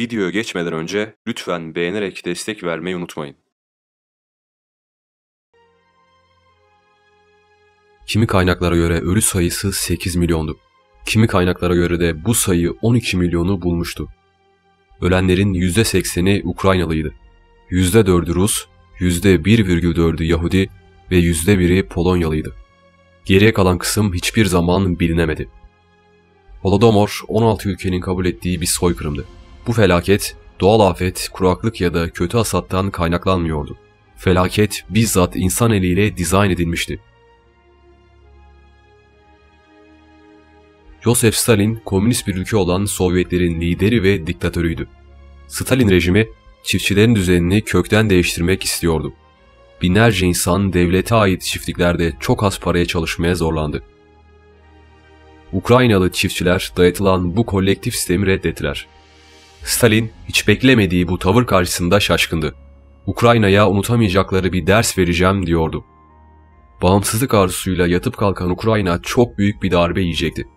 Videoya geçmeden önce lütfen beğenerek destek vermeyi unutmayın. Kimi kaynaklara göre ölü sayısı 8 milyondu. Kimi kaynaklara göre de bu sayı 12 milyonu bulmuştu. Ölenlerin %80'i Ukraynalıydı. %4'ü Rus, %1,4'ü Yahudi ve %1'i Polonyalıydı. Geriye kalan kısım hiçbir zaman bilinemedi. Holodomor 16 ülkenin kabul ettiği bir soykırımdı. Bu felaket doğal afet, kuraklık ya da kötü hasattan kaynaklanmıyordu. Felaket bizzat insan eliyle dizayn edilmişti. Joseph Stalin, komünist bir ülke olan Sovyetlerin lideri ve diktatörüydü. Stalin rejimi, çiftçilerin düzenini kökten değiştirmek istiyordu. Binlerce insan devlete ait çiftliklerde çok az paraya çalışmaya zorlandı. Ukraynalı çiftçiler dayatılan bu kolektif sistemi reddettiler. Stalin hiç beklemediği bu tavır karşısında şaşkındı. Ukrayna'ya unutamayacakları bir ders vereceğim diyordu. Bağımsızlık arzusuyla yatıp kalkan Ukrayna çok büyük bir darbe yiyecekti.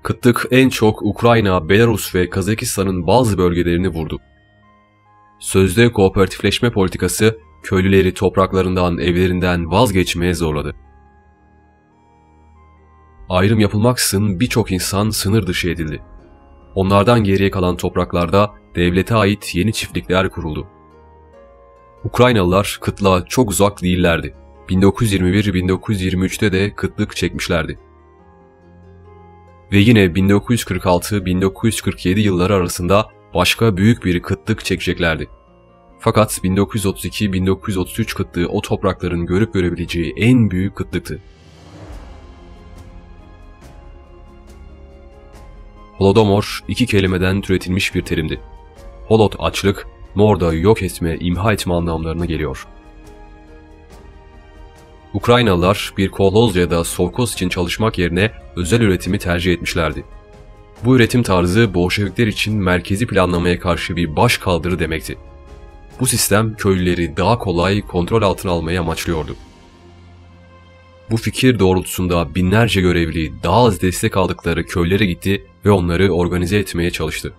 Kıtlık en çok Ukrayna, Belarus ve Kazakistan'ın bazı bölgelerini vurdu. Sözde kooperatifleşme politikası köylüleri topraklarından, evlerinden vazgeçmeye zorladı. Ayrım yapılmaksızın birçok insan sınır dışı edildi. Onlardan geriye kalan topraklarda devlete ait yeni çiftlikler kuruldu. Ukraynalılar kıtlığa çok uzak değillerdi. 1921-1923'te de kıtlık çekmişlerdi. Ve yine 1946-1947 yılları arasında başka büyük bir kıtlık çekeceklerdi. Fakat 1932-1933 kıtlığı o toprakların görüp görebileceği en büyük kıtlıktı. Holodomor iki kelimeden türetilmiş bir terimdi. Holod açlık, mor da yok etme, imha etme anlamlarına geliyor. Ukraynalılar bir kolhoz ya da sovkhoz için çalışmak yerine özel üretimi tercih etmişlerdi. Bu üretim tarzı Bolşevikler için merkezi planlamaya karşı bir başkaldırı demekti. Bu sistem köylüleri daha kolay kontrol altına almayı amaçlıyordu. Bu fikir doğrultusunda binlerce görevli daha az destek aldıkları köylere gitti ve onları organize etmeye çalıştı.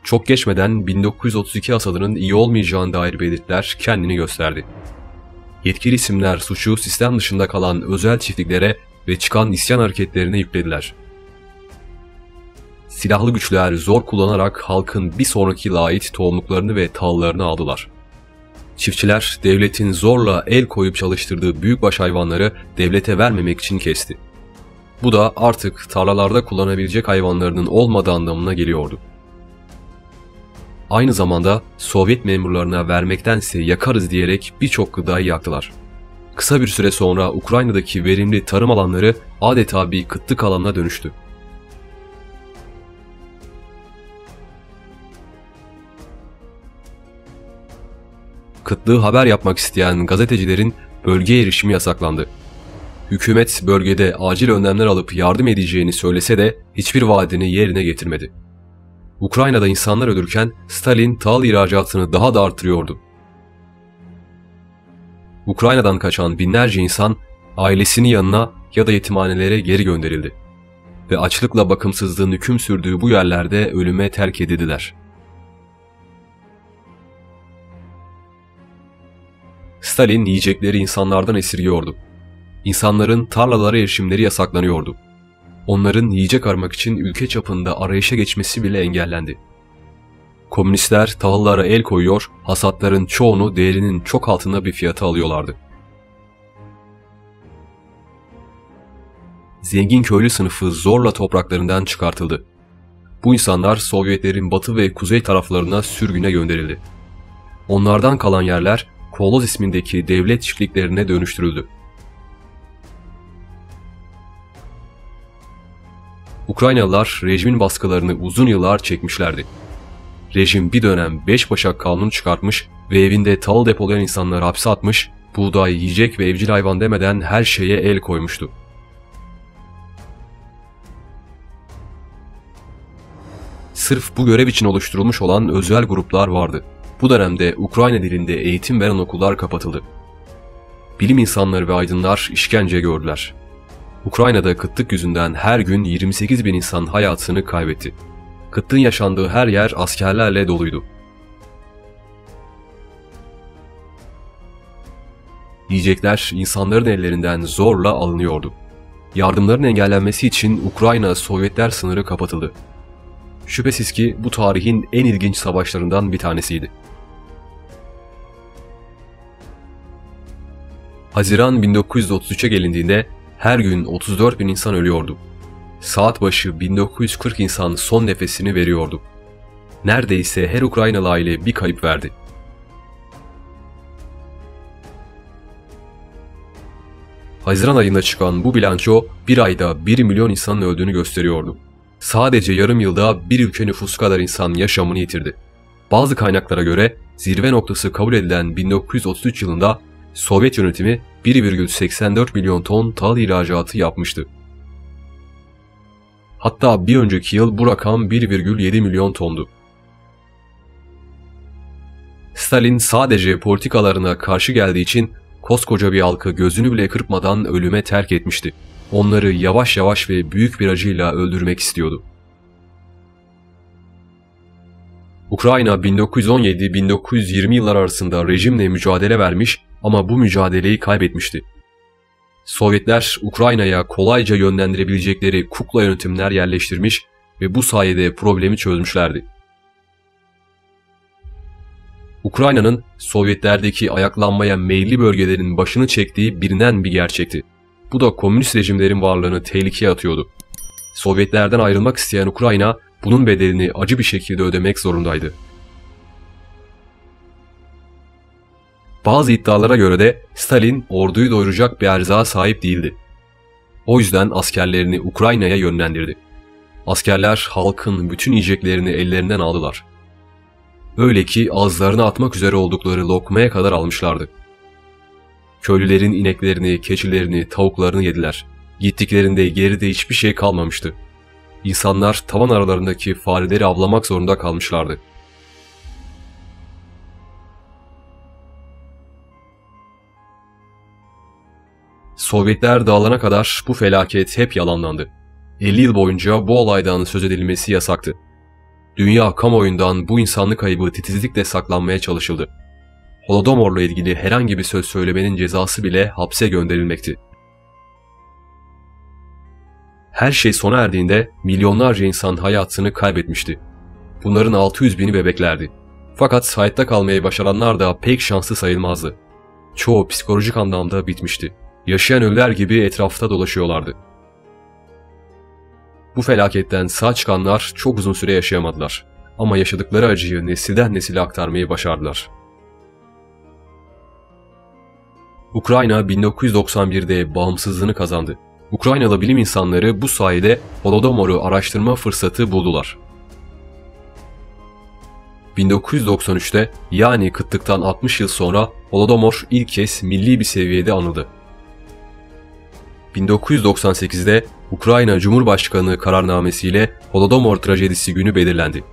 Çok geçmeden 1932 hasadının iyi olmayacağına dair belirtiler kendini gösterdi. Yetkili isimler suçu sistem dışında kalan özel çiftliklere ve çıkan isyan hareketlerine yüklediler. Silahlı güçler zor kullanarak halkın bir sonraki yıla ait tohumluklarını ve tahıllarını aldılar. Çiftçiler devletin zorla el koyup çalıştırdığı büyükbaş hayvanları devlete vermemek için kesti. Bu da artık tarlalarda kullanabilecek hayvanlarının olmadığı anlamına geliyordu. Aynı zamanda Sovyet memurlarına vermektense yakarız diyerek birçok gıdayı yaktılar. Kısa bir süre sonra Ukrayna'daki verimli tarım alanları adeta bir kıtlık alanına dönüştü. Kıtlığı haber yapmak isteyen gazetecilerin bölgeye erişimi yasaklandı. Hükümet bölgede acil önlemler alıp yardım edeceğini söylese de hiçbir vaadini yerine getirmedi. Ukrayna'da insanlar ölürken Stalin tahıl ihracatını daha da artırıyordu. Ukrayna'dan kaçan binlerce insan ailesinin yanına ya da yetimhanelere geri gönderildi. Ve açlıkla bakımsızlığın hüküm sürdüğü bu yerlerde ölüme terk edildiler. Stalin yiyecekleri insanlardan esirgiyordu. İnsanların tarlalara erişimleri yasaklanıyordu. Onların yiyecek aramak için ülke çapında arayışa geçmesi bile engellendi. Komünistler tahıllara el koyuyor, hasatların çoğunu değerinin çok altında bir fiyata alıyorlardı. Zengin köylü sınıfı zorla topraklarından çıkartıldı. Bu insanlar Sovyetlerin batı ve kuzey taraflarına sürgüne gönderildi. Onlardan kalan yerler kolhoz ismindeki devlet çiftliklerine dönüştürüldü. Ukraynalılar rejimin baskılarını uzun yıllar çekmişlerdi. Rejim bir dönem 5 başak kanunu çıkartmış ve evinde tahıl depolayan insanları hapse atmış, buğday, yiyecek ve evcil hayvan demeden her şeye el koymuştu. Sırf bu görev için oluşturulmuş olan özel gruplar vardı. Bu dönemde Ukrayna dilinde eğitim veren okullar kapatıldı. Bilim insanları ve aydınlar işkence gördüler. Ukrayna'da kıtlık yüzünden her gün 28 bin insan hayatını kaybetti. Kıtlığın yaşandığı her yer askerlerle doluydu. Yiyecekler insanların ellerinden zorla alınıyordu. Yardımların engellenmesi için Ukrayna-Sovyetler sınırı kapatıldı. Şüphesiz ki bu tarihin en ilginç savaşlarından bir tanesiydi. Haziran 1933'e gelindiğinde her gün 34.000 insan ölüyordu. Saat başı 1940 insan son nefesini veriyordu. Neredeyse her Ukraynalı aile bir kayıp verdi. Haziran ayında çıkan bu bilanço bir ayda 1 milyon insanın öldüğünü gösteriyordu. Sadece yarım yılda bir ülke nüfusu kadar insan yaşamını yitirdi. Bazı kaynaklara göre zirve noktası kabul edilen 1933 yılında Sovyet yönetimi 1,84 milyon ton tahıl ihracatı yapmıştı. Hatta bir önceki yıl bu rakam 1,7 milyon tondu. Stalin sadece politikalarına karşı geldiği için koskoca bir halkı gözünü bile kırpmadan ölüme terk etmişti. Onları yavaş yavaş ve büyük bir acıyla öldürmek istiyordu. Ukrayna 1917-1920 yıllar arasında rejimle mücadele vermiş ama bu mücadeleyi kaybetmişti. Sovyetler Ukrayna'ya kolayca yönlendirebilecekleri kukla yönetimler yerleştirmiş ve bu sayede problemi çözmüşlerdi. Ukrayna'nın Sovyetlerdeki ayaklanmaya meyilli bölgelerin başını çektiği bilinen bir gerçekti. Bu da komünist rejimlerin varlığını tehlikeye atıyordu. Sovyetlerden ayrılmak isteyen Ukrayna bunun bedelini acı bir şekilde ödemek zorundaydı. Bazı iddialara göre de Stalin orduyu doyuracak bir erzağa sahip değildi. O yüzden askerlerini Ukrayna'ya yönlendirdi. Askerler halkın bütün yiyeceklerini ellerinden aldılar. Öyle ki ağızlarına atmak üzere oldukları lokmaya kadar almışlardı. Köylülerin ineklerini, keçilerini, tavuklarını yediler. Gittiklerinde geride hiçbir şey kalmamıştı. İnsanlar tavan aralarındaki fareleri avlamak zorunda kalmışlardı. Sovyetler dağılana kadar bu felaket hep yalanlandı. 50 yıl boyunca bu olaydan söz edilmesi yasaktı. Dünya kamuoyundan bu insanlık kaybı titizlikle saklanmaya çalışıldı. Holodomor'la ilgili herhangi bir söz söylemenin cezası bile hapse gönderilmekti. Her şey sona erdiğinde milyonlarca insan hayatını kaybetmişti. Bunların 600 bini bebeklerdi. Fakat hayatta kalmayı başaranlar da pek şanslı sayılmazdı. Çoğu psikolojik anlamda bitmişti. Yaşayan ölüler gibi etrafta dolaşıyorlardı. Bu felaketten sağ çıkanlar çok uzun süre yaşayamadılar. Ama yaşadıkları acıyı nesilden nesile aktarmayı başardılar. Ukrayna 1991'de bağımsızlığını kazandı. Ukraynalı bilim insanları bu sayede Holodomor'u araştırma fırsatı buldular. 1993'te yani kıtlıktan 60 yıl sonra Holodomor ilk kez milli bir seviyede anıldı. 1998'de Ukrayna Cumhurbaşkanı kararnamesiyle Holodomor trajedisi günü belirlendi.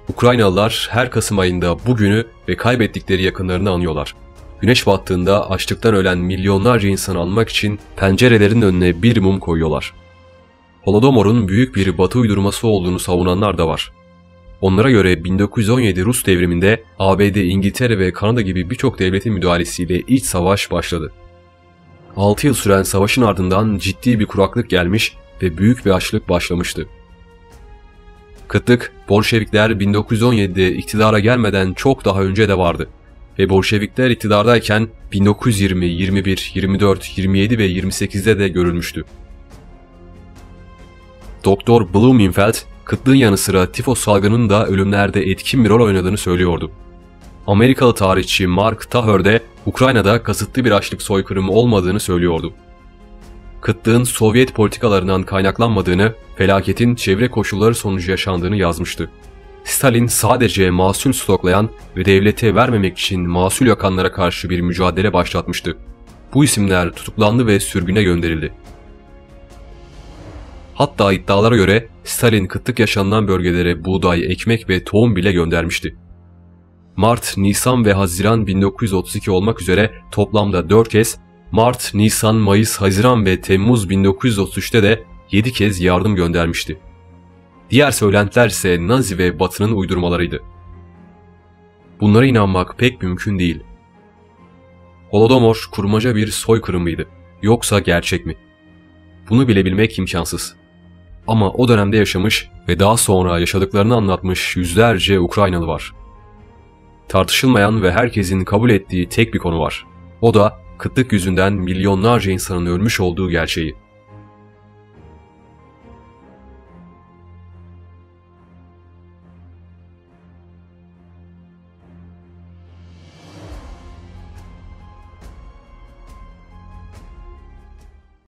Ukraynalılar her Kasım ayında bu günü ve kaybettikleri yakınlarını anıyorlar. Güneş battığında açlıktan ölen milyonlarca insanı anmak için pencerelerin önüne bir mum koyuyorlar. Holodomor'un büyük bir Batı uydurması olduğunu savunanlar da var. Onlara göre 1917 Rus devriminde ABD, İngiltere ve Kanada gibi birçok devletin müdahalesiyle iç savaş başladı. 6 yıl süren savaşın ardından ciddi bir kuraklık gelmiş ve büyük bir açlık başlamıştı. Kıtlık, Bolşevikler 1917'de iktidara gelmeden çok daha önce de vardı ve Bolşevikler iktidardayken 1920, 21, 24, 27 ve 28'de de görülmüştü. Doktor Blumenfeld, kıtlığın yanı sıra tifos salgının da ölümlerde etkin bir rol oynadığını söylüyordu. Amerikalı tarihçi Mark Taher de Ukrayna'da kasıtlı bir açlık soykırımı olmadığını söylüyordu. Kıtlığın Sovyet politikalarından kaynaklanmadığını, felaketin çevre koşulları sonucu yaşandığını yazmıştı. Stalin sadece mahsul stoklayan ve devlete vermemek için mahsul yakanlara karşı bir mücadele başlatmıştı. Bu isimler tutuklandı ve sürgüne gönderildi. Hatta iddialara göre Stalin kıtlık yaşanılan bölgelere buğday, ekmek ve tohum bile göndermişti. Mart, Nisan ve Haziran 1932 olmak üzere toplamda 4 kez, Mart, Nisan, Mayıs, Haziran ve Temmuz 1933'te de 7 kez yardım göndermişti. Diğer söylentiler ise Nazi ve Batı'nın uydurmalarıydı. Bunlara inanmak pek mümkün değil. Holodomor kurmaca bir soykırım mıydı? Yoksa gerçek mi? Bunu bilebilmek imkansız. Ama o dönemde yaşamış ve daha sonra yaşadıklarını anlatmış yüzlerce Ukraynalı var. Tartışılmayan ve herkesin kabul ettiği tek bir konu var. O da kıtlık yüzünden milyonlarca insanın ölmüş olduğu gerçeği.